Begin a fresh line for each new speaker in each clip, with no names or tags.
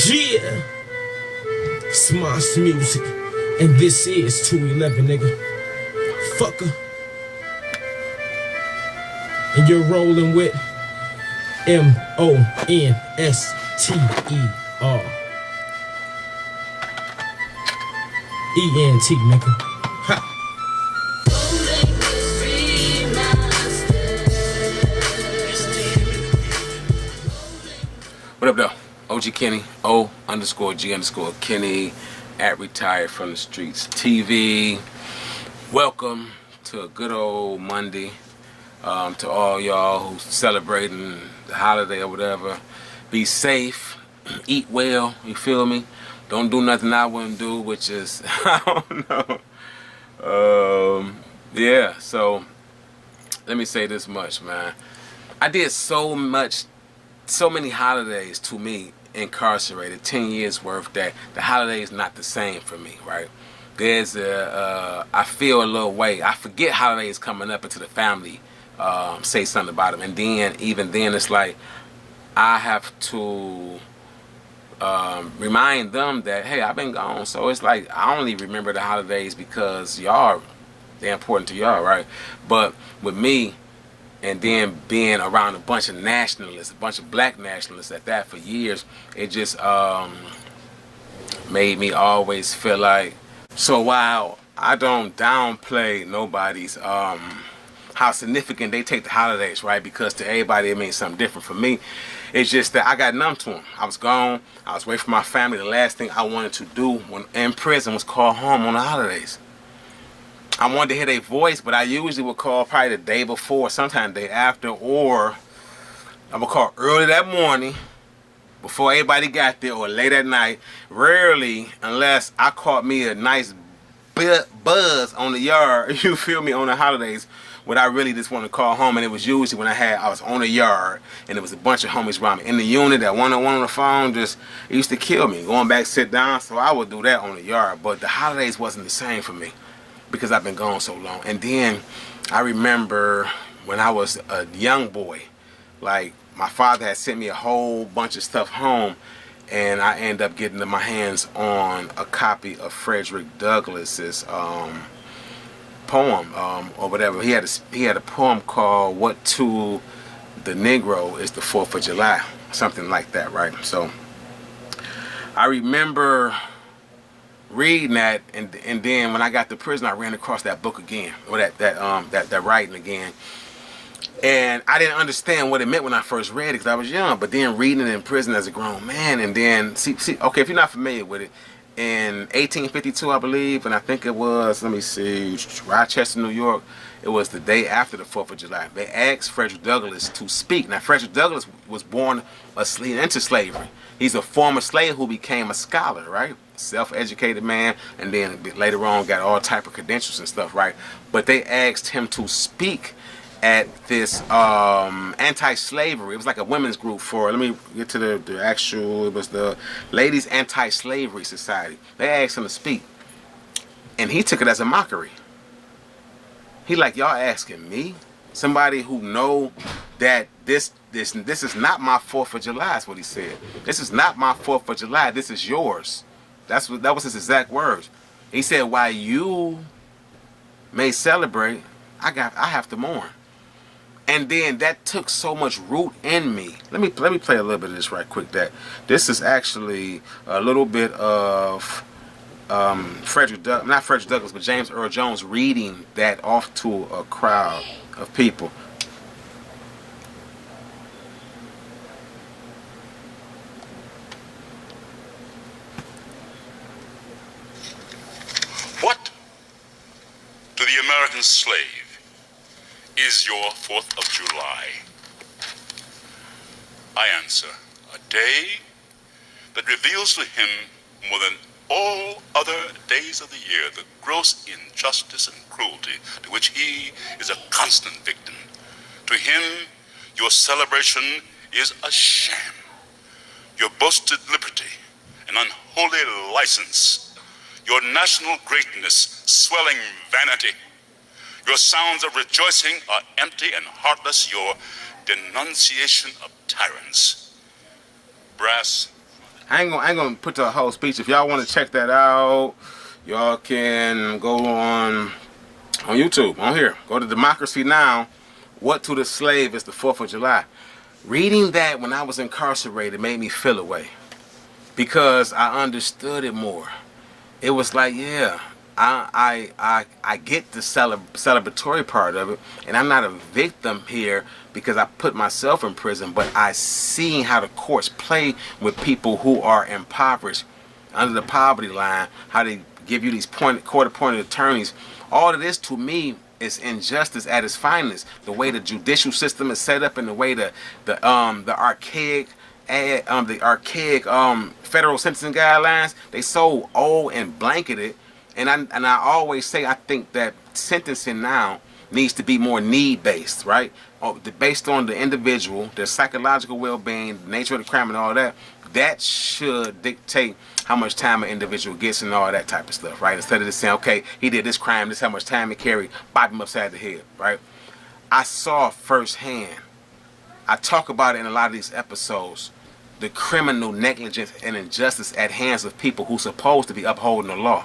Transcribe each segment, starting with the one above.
Yeah, Smosh Music, and this is 211, nigga. Fucker, and you're rolling with Monster nigga. Ha.
What up, though? OG Kenny, O_G_Kenny, at Retired from the Streets TV. Welcome to a good old Monday. To all y'all who's celebrating the holiday or whatever. Be safe, eat well, you feel me? Don't do nothing I wouldn't do, which is, I don't know. Yeah, so let me say this much, man. I did so many holidays to me incarcerated, 10 years worth, that the holiday is not the same for me, right? There's I feel a little way. I forget holidays coming up until the family say something about them. And then, even then, it's like I have to remind them that, hey, I've been gone. So it's like I only remember the holidays because they're important to y'all, right? But with me, and then being around a bunch of nationalists, a bunch of black nationalists at that for years, it just made me always feel like, so while I don't downplay nobody's how significant they take the holidays, right? Because to everybody it means something different. For me, it's just that I got numb to them. I was gone. I was away from my family. The last thing I wanted to do when in prison was call home on the holidays. I wanted to hear their voice, but I usually would call probably the day before, sometimes the day after, or I would call early that morning before everybody got there, or late at night. Rarely, unless I caught me a nice buzz on the yard, you feel me, on the holidays, when I really just want to call home. And it was usually when I was on the yard and there was a bunch of homies around me in the unit. That one-on-one on the phone, just, it used to kill me. Going back, sit down, so I would do that on the yard. But the holidays wasn't the same for me because I've been gone so long. And then I remember when I was a young boy, like my father had sent me a whole bunch of stuff home, and I ended up getting my hands on a copy of Frederick Douglass's poem, or whatever. He had a poem called "What to the Negro is the 4th of July," something like that, right? So I remember reading that, and then when I got to prison, I ran across that book again, or that writing again. And I didn't understand what it meant when I first read it because I was young. But then reading it in prison as a grown man, and then see, okay, if you're not familiar with it, in 1852, I believe, and I think it was, let me see, Rochester, New York, it was the day after the 4th of July. They asked Frederick Douglass to speak. Now, Frederick Douglass was born into slavery. He's a former slave who became a scholar, right? Self-educated man, and then later on got all type of credentials and stuff, right? But they asked him to speak at this anti-slavery. It was like a women's group for, let me get to the actual, it was the Ladies Anti-Slavery Society. They asked him to speak, and he took it as a mockery. He like, y'all asking me, somebody who know that this is not my 4th of July, is what he said. This is not my 4th of July, this is yours. That was his exact words. He said, while you may celebrate, I have to mourn. And then that took so much root in me. Let me play a little bit of this right quick. That this is actually a little bit of not Frederick Douglass, but James Earl Jones reading that off to a crowd of people.
What to the American slave is your 4th of July? I answer, a day that reveals to him more than all other days of the year the gross injustice and cruelty to which he is a constant victim. To him, your celebration is a sham. Your boasted liberty, an unholy license. Your national greatness, swelling vanity. Your sounds of rejoicing are empty and heartless. Your denunciation of tyrants. Brass,
I ain't gonna put the whole speech. If y'all want to check that out, y'all can go on YouTube, on here. Go to Democracy Now! What to the Slave is the 4th of July. Reading that when I was incarcerated made me feel away because I understood it more. It was like, yeah, I get the celebratory part of it, and I'm not a victim here because I put myself in prison, but I seen how the courts play with people who are impoverished under the poverty line, how they give you these court-appointed attorneys. All of this to me is injustice at its finest. The way the judicial system is set up and the way the archaic federal sentencing guidelines, they so old and blanketed. And I always say I think that sentencing now needs to be more need-based, right? Based on the individual, their psychological well-being, the nature of the crime and all that. That should dictate how much time an individual gets and all that type of stuff, right? Instead of just saying, okay, he did this crime, this is how much time he carried, bop him upside the head, right? I saw firsthand, I talk about it in a lot of these episodes, the criminal negligence and injustice at hands of people who's supposed to be upholding the law.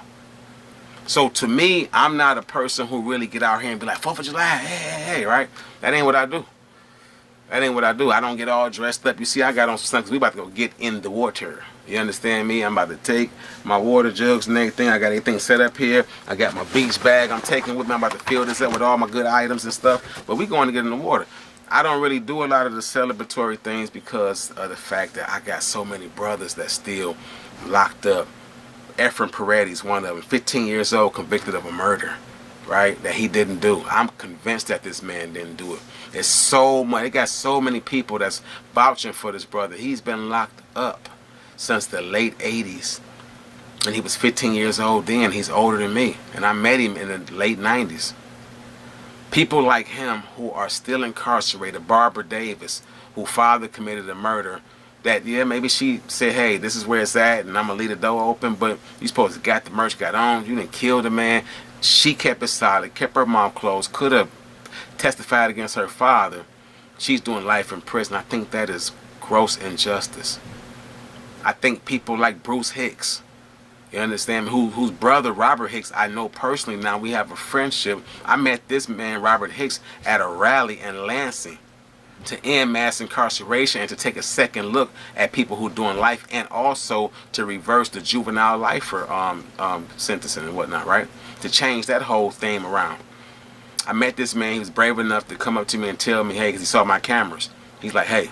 So to me, I'm not a person who really get out here and be like, 4th of July, hey, right? That ain't what I do. That ain't what I do. I don't get all dressed up. You see, I got on something because we about to go get in the water. You understand me? I'm about to take my water jugs and everything. I got everything set up here. I got my beach bag I'm taking with me. I'm about to fill this up with all my good items and stuff. But we going to get in the water. I don't really do a lot of the celebratory things because of the fact that I got so many brothers that still locked up. Efren Paredes, one of them, 15 years old, convicted of a murder, right, that he didn't do. I'm convinced that this man didn't do it. There's so much. They got so many people that's vouching for this brother. He's been locked up since the late 80s. And he was 15 years old then. He's older than me. And I met him in the late 90s. People like him who are still incarcerated, Barbara Davis, whose father committed a murder, that, yeah, maybe she said, hey, this is where it's at, and I'm going to leave the door open, but you supposed to got the merch, got on, you didn't kill the man. She kept it solid, kept her mouth closed, could have testified against her father. She's doing life in prison. I think that is gross injustice. I think people like Bruce Hicks, you understand, whose brother, Robert Hicks, I know personally now. We have a friendship. I met this man, Robert Hicks, at a rally in Lansing to end mass incarceration and to take a second look at people who are doing life and also to reverse the juvenile lifer sentencing and whatnot, right? To change that whole thing around. I met this man. He was brave enough to come up to me and tell me, hey, because he saw my cameras. He's like, hey,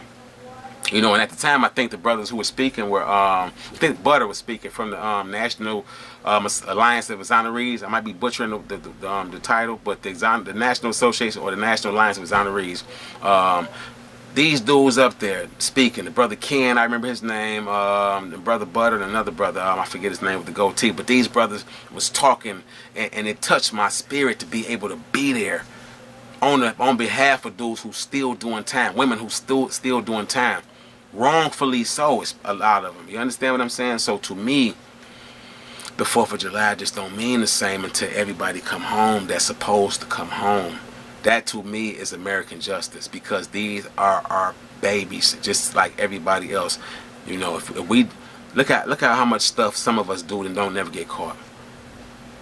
you know, and at the time, I think the brothers who were speaking were, I think Butter was speaking from the National Alliance of Exonerees. I might be butchering the title, but the National Association or the National Alliance of Exonerees. These dudes up there speaking. The brother Ken, I remember his name. The brother Butter and another brother, I forget his name with the goatee. But these brothers was talking, and it touched my spirit to be able to be there on behalf of dudes who still doing time, women who still doing time. Wrongfully so, it's a lot of them. You understand what I'm saying? So to me, the 4th of July just don't mean the same until everybody come home that's supposed to come home. That to me is American justice, because these are our babies, just like everybody else. You know, if we look at how much stuff some of us do and don't never get caught.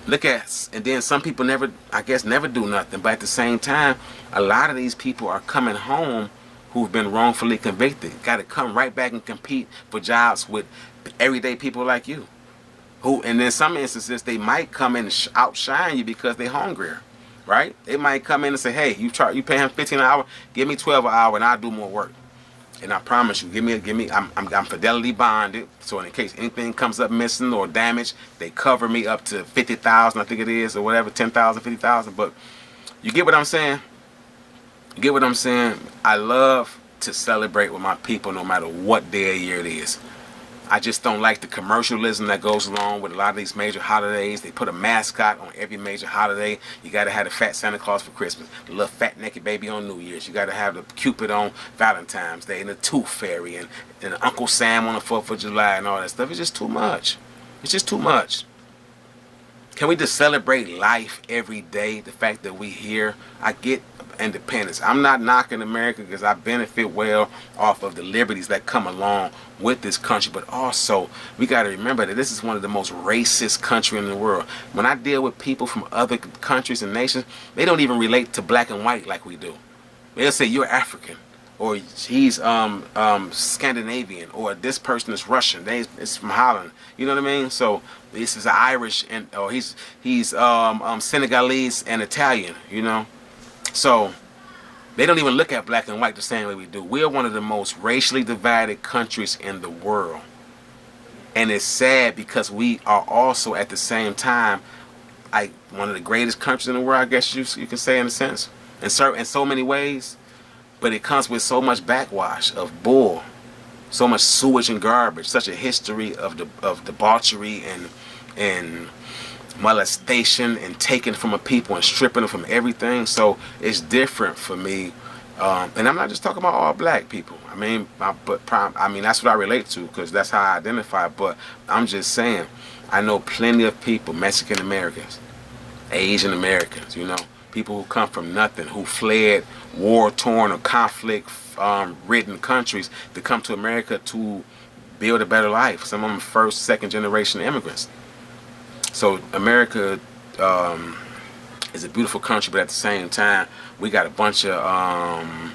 And then some people never do nothing. But at the same time, a lot of these people are coming home who've been wrongfully convicted. Got to come right back and compete for jobs with everyday people like you. And in some instances, they might come in and outshine you because they're hungrier, right? They might come in and say, hey, you pay him 15 an hour, give me 12 an hour and I'll do more work. And I promise you, I'm fidelity bonded, so in case anything comes up missing or damaged, they cover me up to 50,000, I think it is, or whatever, 10,000, 50,000. But you get what I'm saying? You get what I'm saying? I love to celebrate with my people no matter what day of year it is. I just don't like the commercialism that goes along with a lot of these major holidays. They put a mascot on every major holiday. You got to have the fat Santa Claus for Christmas, the little fat naked baby on New Year's. You got to have the Cupid on Valentine's Day, and the Tooth Fairy, and Uncle Sam on the 4th of July and all that stuff. It's just too much. It's just too much. Can we just celebrate life every day? The fact that we here, I get independence. I'm not knocking America because I benefit well off of the liberties that come along with this country, but also we got to remember that this is one of the most racist countries in the world. When I deal with people from other countries and nations, they don't even relate to black and white like we do. They'll say you're African, or he's Scandinavian, or this person is Russian. It's from Holland. You know what I mean? So this is Irish, and or he's Senegalese and Italian. You know, so they don't even look at black and white the same way we do. We're one of the most racially divided countries in the world, and it's sad because we are also at the same time like one of the greatest countries in the world. I guess you can say in a sense, in so many ways. But it comes with so much backwash of bull, so much sewage and garbage, such a history of debauchery and molestation and taking from a people and stripping them from everything. So it's different for me, and I'm not just talking about all black people. I mean, that's what I relate to because that's how I identify. But I'm just saying, I know plenty of people, Mexican Americans, Asian Americans, you know, people who come from nothing, who fled war-torn or conflict-ridden countries to come to America to build a better life. Some of them first, second-generation immigrants. So America is a beautiful country, but at the same time, we got a bunch of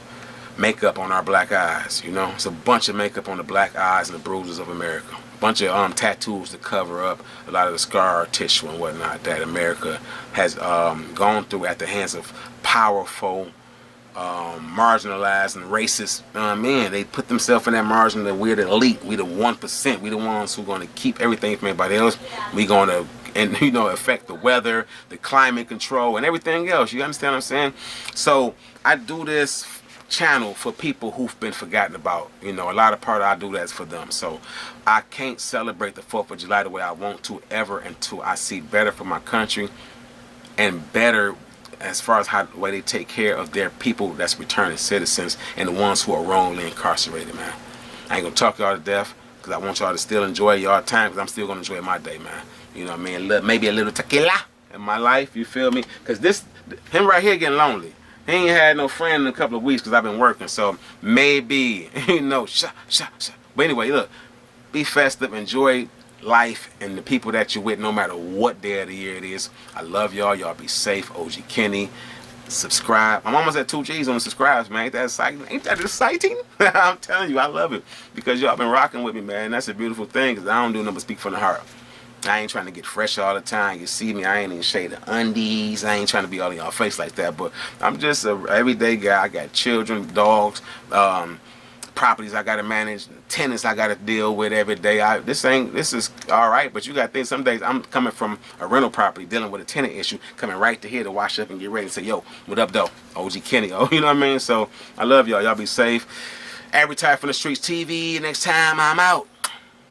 makeup on our black eyes. You know, it's a bunch of makeup on the black eyes and the bruises of America. A bunch of tattoos to cover up a lot of the scar tissue and whatnot that America has gone through at the hands of powerful, marginalized and racist men. They put themselves in that margin that we're the elite, we the 1%, we the ones who are going to keep everything from everybody else. We going to, and you know, affect the weather, the climate control, and everything else. You understand what I'm saying? So I do this channel for people who've been forgotten about. You know, a lot of part I do that's for them. So I can't celebrate the 4th of July the way I want to ever until I see better for my country and better as far as how the way they take care of their people that's returning citizens and the ones who are wrongly incarcerated, man. I ain't gonna talk y'all to death because I want y'all to still enjoy y'all time because I'm still gonna enjoy my day, man. You know what I mean? Maybe a little tequila in my life, you feel me? Because him right here getting lonely. He ain't had no friend in a couple of weeks because I've been working. So maybe, you know, But anyway, look, be festive, enjoy life and the people that you're with no matter what day of the year it is. I love y'all. Y'all be safe. OG Kenny. Subscribe. I'm almost at 2 G's on the subscribes, man. Ain't that exciting? Ain't that exciting? I'm telling you, I love it because y'all been rocking with me, man. That's a beautiful thing because I don't do nothing but speak from the heart. I ain't trying to get fresh all the time. You see me, I ain't even shade the undies. I ain't trying to be all in y'all face like that. But I'm just a everyday guy. I got children, dogs, properties I got to manage, tenants I got to deal with every day. This is all right, but you got things. Some days I'm coming from a rental property dealing with a tenant issue, coming right to here to wash up and get ready and say, yo, what up, though? OG Kenny. Oh, you know what I mean? So I love y'all. Y'all be safe. Advertise from the Streets TV. Next time I'm out.